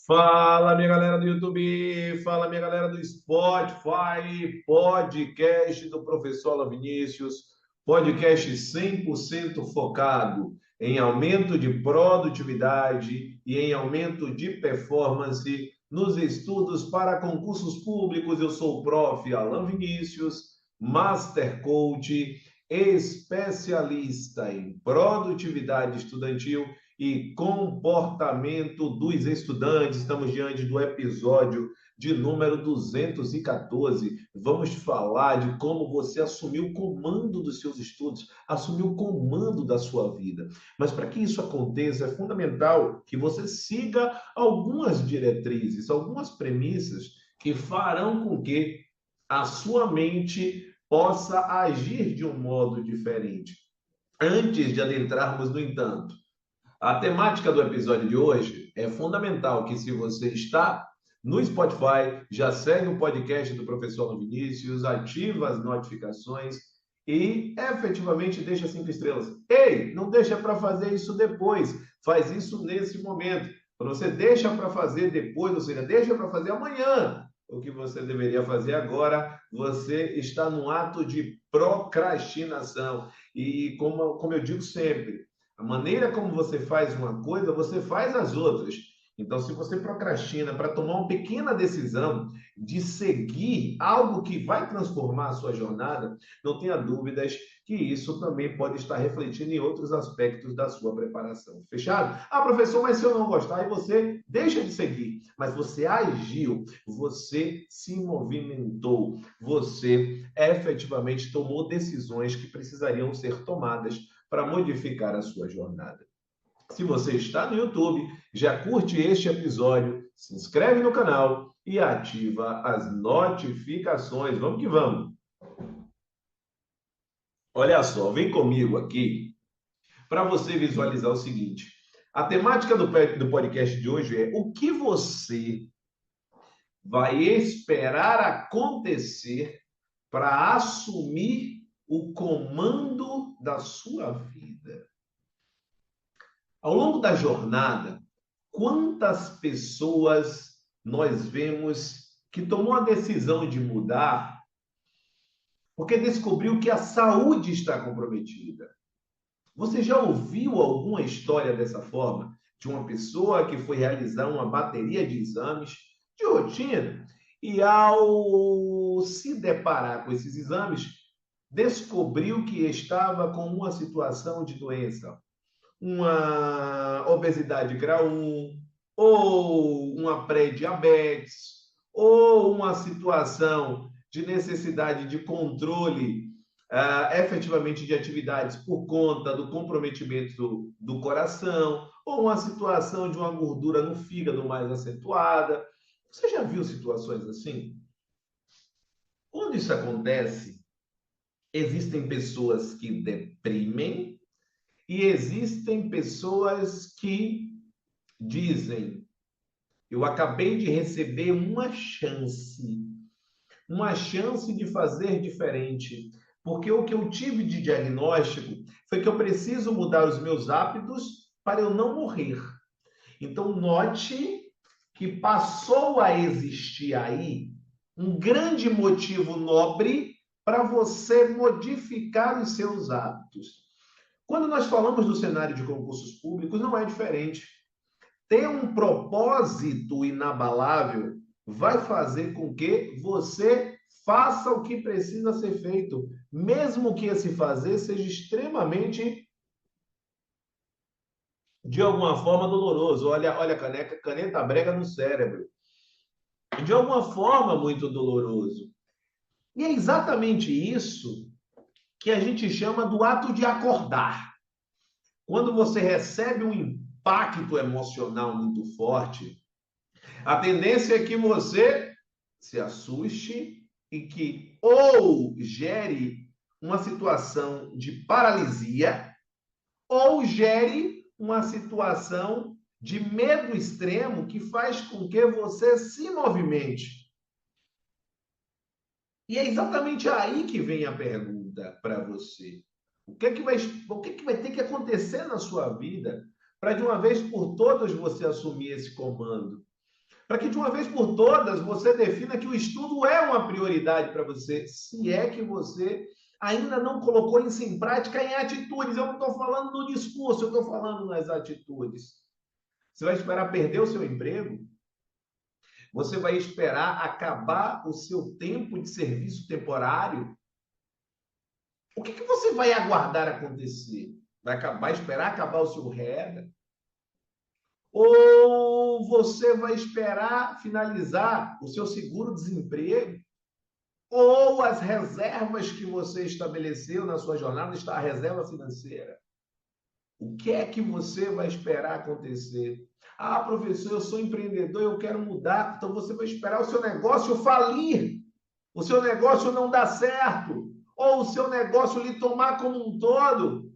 Fala, minha galera do YouTube, fala, minha galera do Spotify, podcast do professor Alan Vinícius, podcast 100% focado em aumento de produtividade e em aumento de performance nos estudos para concursos públicos. Eu sou o prof. Alan Vinícius, Master Coach, especialista em produtividade estudantil e comportamento dos estudantes. Estamos diante do episódio de número 214. Vamos falar de como você assumir o comando dos seus estudos, assumir o comando da sua vida. Mas para que isso aconteça, é fundamental que você siga algumas diretrizes, algumas premissas que farão com que a sua mente possa agir de um modo diferente. Antes de adentrarmos, no entanto, a temática do episódio de hoje é fundamental que, se você está no Spotify, já segue o podcast do professor Alan Vinícius, ativa as notificações e efetivamente deixa 5 estrelas. Ei, não deixa para fazer isso depois, faz isso nesse momento. Quando você deixa para fazer depois, ou seja, deixa para fazer amanhã, o que você deveria fazer agora, você está num ato de procrastinação. E como eu digo sempre, a maneira como você faz uma coisa, você faz as outras. Então, se você procrastina para tomar uma pequena decisão de seguir algo que vai transformar a sua jornada, não tenha dúvidas que isso também pode estar refletindo em outros aspectos da sua preparação. Fechado? Ah, professor, mas se eu não gostar, aí você deixa de seguir. Mas você agiu, você se movimentou, você efetivamente tomou decisões que precisariam ser tomadas para modificar a sua jornada. Se você está no YouTube, já curte este episódio, se inscreve no canal e ativa as notificações. Vamos que vamos. Olha só, vem comigo aqui para você visualizar o seguinte. A temática do podcast de hoje é o que você vai esperar acontecer para assumir o comando da sua vida. Ao longo da jornada, quantas pessoas nós vemos que tomou a decisão de mudar porque descobriu que a saúde está comprometida? Você já ouviu alguma história dessa forma? De uma pessoa que foi realizar uma bateria de exames de rotina e, ao se deparar com esses exames, descobriu que estava com uma situação de doença, uma obesidade grau 1, ou uma pré-diabetes, ou uma situação de necessidade de controle efetivamente de atividades por conta do comprometimento do coração, ou uma situação de uma gordura no fígado mais acentuada. Você já viu situações assim? Quando isso acontece, existem pessoas que deprimem e existem pessoas que dizem: eu acabei de receber uma chance de fazer diferente, porque o que eu tive de diagnóstico foi que eu preciso mudar os meus hábitos para eu não morrer. Então, note que passou a existir aí um grande motivo nobre para você modificar os seus hábitos. Quando nós falamos do cenário de concursos públicos, não é diferente. Ter um propósito inabalável vai fazer com que você faça o que precisa ser feito, mesmo que esse fazer seja extremamente, de alguma forma, doloroso. Olha a caneta brega no cérebro. De alguma forma, muito doloroso. E é exatamente isso que a gente chama do ato de acordar. Quando você recebe um impacto emocional muito forte, a tendência é que você se assuste e que ou gere uma situação de paralisia ou gere uma situação de medo extremo que faz com que você se movimente. E é exatamente aí que vem a pergunta para você. O que é que vai ter que acontecer na sua vida para, de uma vez por todas, você assumir esse comando? para que de uma vez por todas você defina que o estudo é uma prioridade para você, se é que você ainda não colocou isso em prática em atitudes. Eu não estou falando no discurso, eu estou falando nas atitudes. Você vai esperar perder o seu emprego? Você vai esperar acabar o seu tempo de serviço temporário? O que você vai aguardar acontecer? Vai esperar acabar o seu REGA? Ou você vai esperar finalizar o seu seguro-desemprego? Ou as reservas que você estabeleceu na sua jornada, está a reserva financeira? O que é que você vai esperar acontecer? Ah, professor, eu sou empreendedor, eu quero mudar. Então você vai esperar o seu negócio falir, o seu negócio não dar certo, ou o seu negócio lhe tomar como um todo,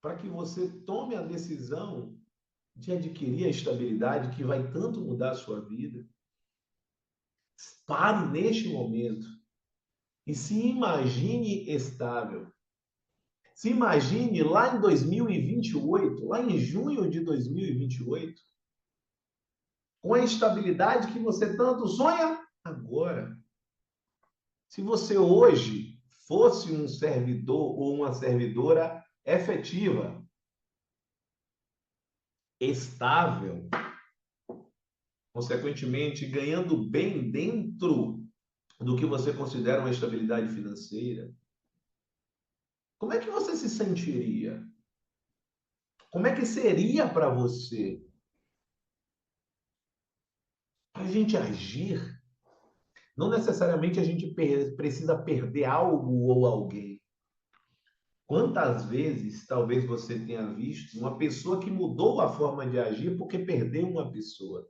para que você tome a decisão de adquirir a estabilidade que vai tanto mudar a sua vida. Pare neste momento e se imagine estável. Se imagine lá em 2028, lá em junho de 2028, com a estabilidade que você tanto sonha agora. Se você hoje fosse um servidor ou uma servidora efetiva, estável, consequentemente ganhando bem dentro do que você considera uma estabilidade financeira, como é que você se sentiria? Como é que seria para você? Para a gente agir, não necessariamente a gente precisa perder algo ou alguém. Quantas vezes talvez você tenha visto uma pessoa que mudou a forma de agir porque perdeu uma pessoa?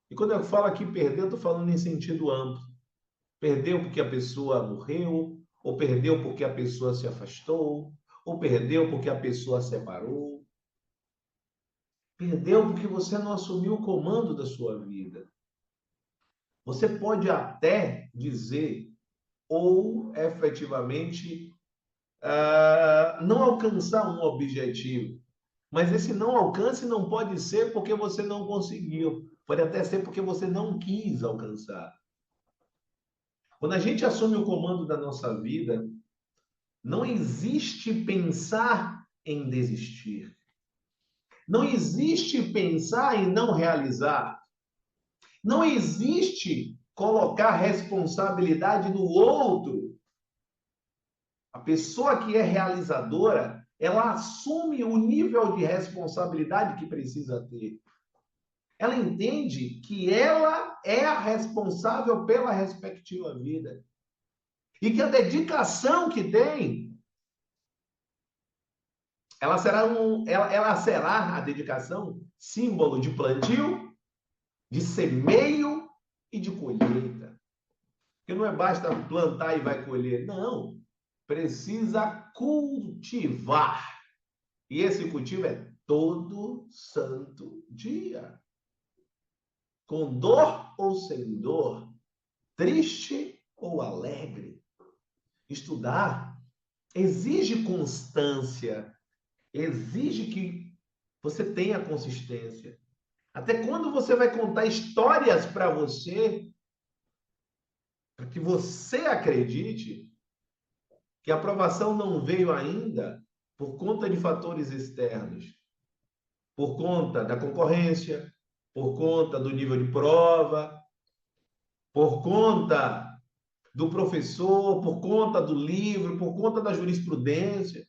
E quando eu falo aqui perder, eu estou falando em sentido amplo. Perdeu porque a pessoa morreu, ou perdeu porque a pessoa se afastou, ou perdeu porque a pessoa separou. Perdeu porque você não assumiu o comando da sua vida. Você pode até dizer, ou efetivamente não alcançar um objetivo. Mas esse não alcance não pode ser porque você não conseguiu. Pode até ser porque você não quis alcançar. Quando a gente assume o comando da nossa vida, não existe pensar em desistir. Não existe pensar em não realizar. Não existe colocar responsabilidade no outro. A pessoa que é realizadora, ela assume o nível de responsabilidade que precisa ter. Ela entende que ela é a responsável pela respectiva vida. E que a dedicação que tem, ela será a dedicação símbolo de plantio, de semeio e de colheita. Porque não é basta plantar e vai colher. Não. Precisa cultivar. E esse cultivo é todo santo dia. Com dor ou sem dor, triste ou alegre. Estudar exige constância, exige que você tenha consistência. Até quando você vai contar histórias para você, para que você acredite que a aprovação não veio ainda por conta de fatores externos, por conta da concorrência, por conta do nível de prova, por conta do professor, por conta do livro, por conta da jurisprudência.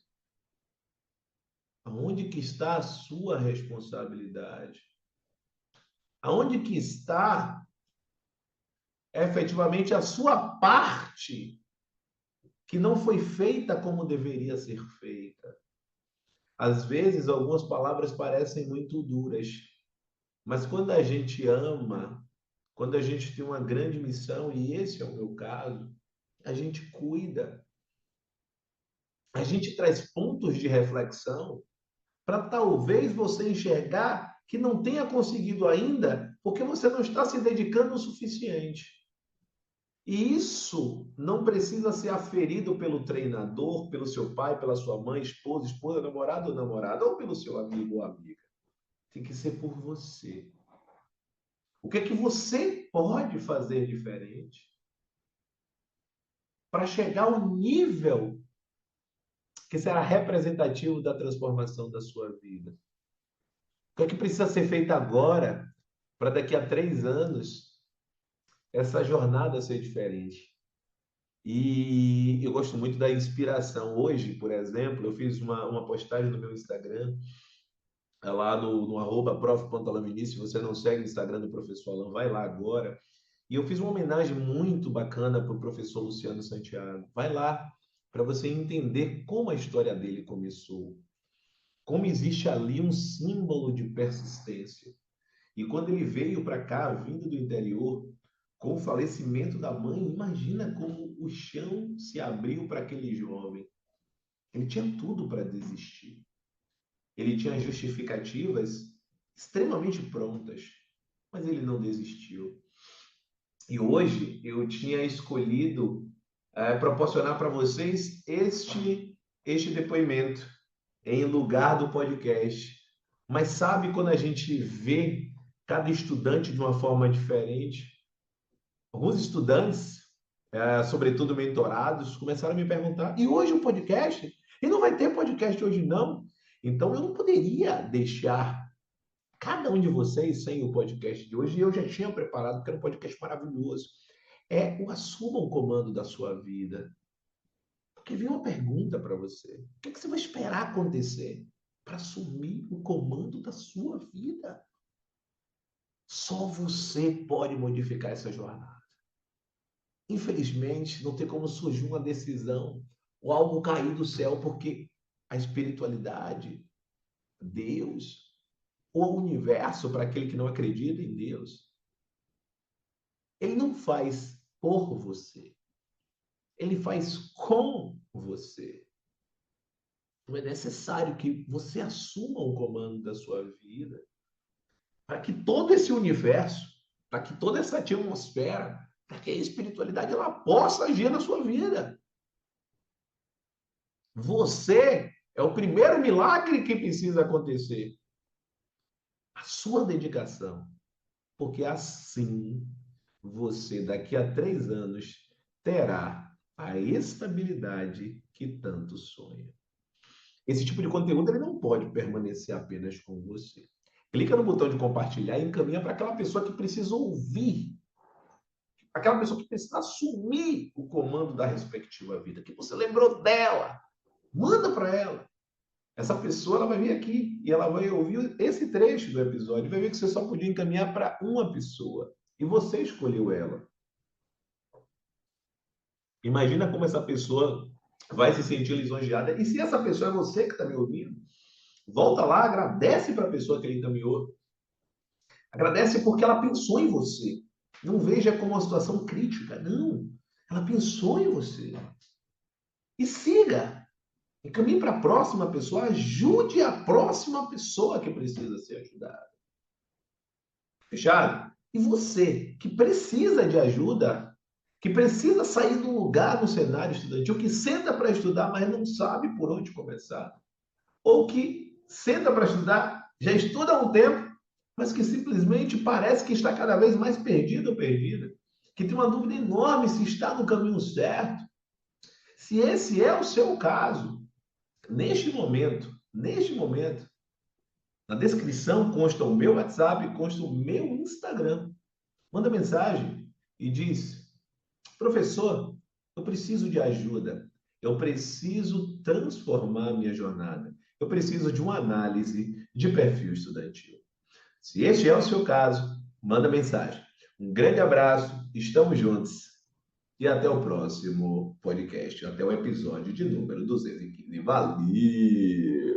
Aonde que está a sua responsabilidade? Aonde que está efetivamente a sua parte que não foi feita como deveria ser feita? Às vezes, algumas palavras parecem muito duras, mas quando a gente ama, quando a gente tem uma grande missão, e esse é o meu caso, a gente cuida, a gente traz pontos de reflexão para talvez você enxergar que não tenha conseguido ainda, porque você não está se dedicando o suficiente. E isso não precisa ser aferido pelo treinador, pelo seu pai, pela sua mãe, esposa, namorado ou namorada, ou pelo seu amigo ou amiga. Tem que ser por você. O que é que você pode fazer diferente para chegar ao nível que será representativo da transformação da sua vida? O que é que precisa ser feito agora para daqui a 3 anos essa jornada ser diferente? E eu gosto muito da inspiração. Hoje, por exemplo, eu fiz uma postagem no meu Instagram, lá no arroba prof.alamini. Se você não segue o Instagram do professor Alan, vai lá agora. E eu fiz uma homenagem muito bacana para o professor Luciano Santiago. Vai lá para você entender como a história dele começou, como existe ali um símbolo de persistência. E quando ele veio para cá, vindo do interior, com o falecimento da mãe, imagina como o chão se abriu para aquele jovem. Ele tinha tudo para desistir. Ele tinha justificativas extremamente prontas, mas ele não desistiu. E hoje eu tinha escolhido proporcionar para vocês este depoimento em lugar do podcast. Mas sabe quando a gente vê cada estudante de uma forma diferente? Alguns estudantes, sobretudo mentorados, começaram a me perguntar: e hoje o podcast? E não vai ter podcast hoje, não? Então eu não poderia deixar cada um de vocês sem o podcast de hoje, e eu já tinha preparado, porque era um podcast maravilhoso. O assuma o comando da sua vida. Porque vem uma pergunta para você: o que você vai esperar acontecer para assumir o comando da sua vida? Só você pode modificar essa jornada. Infelizmente, não tem como surgir uma decisão ou algo cair do céu, porque a espiritualidade, Deus, ou o universo, para aquele que não acredita em Deus, ele não faz por você, ele faz com você. Então é necessário que você assuma o comando da sua vida, para que todo esse universo, para que toda essa atmosfera, para que a espiritualidade ela possa agir na sua vida. Você é o primeiro milagre que precisa acontecer. A sua dedicação. Porque assim você, daqui a 3 anos, terá a estabilidade que tanto sonha. Esse tipo de conteúdo ele não pode permanecer apenas com você. Clica no botão de compartilhar e encaminha para aquela pessoa que precisa ouvir, aquela pessoa que precisa assumir o comando da respectiva vida, que você lembrou dela. Manda para ela. Essa pessoa ela vai vir aqui e ela vai ouvir esse trecho do episódio e vai ver que você só podia encaminhar para uma pessoa. E você escolheu ela. Imagina como essa pessoa vai se sentir lisonjeada. E se essa pessoa é você que está me ouvindo, volta lá, agradece para a pessoa que ele encaminhou. Agradece porque ela pensou em você. Não veja como uma situação crítica. Não. Ela pensou em você. E siga. Encaminhe para a próxima pessoa. Ajude a próxima pessoa que precisa ser ajudada. Fechado? E você, que precisa de ajuda, que precisa sair do lugar no cenário estudantil, que senta para estudar, mas não sabe por onde começar, ou que senta para estudar, já estuda há um tempo, mas que simplesmente parece que está cada vez mais perdido ou perdida, que tem uma dúvida enorme se está no caminho certo. Se esse é o seu caso, neste momento, na descrição consta o meu WhatsApp, consta o meu Instagram. Manda mensagem e diz: professor, eu preciso de ajuda. Eu preciso transformar a minha jornada. Eu preciso de uma análise de perfil estudantil. Se este é o seu caso, manda mensagem. Um grande abraço, estamos juntos e até o próximo podcast, até o episódio de número 215. Valeu!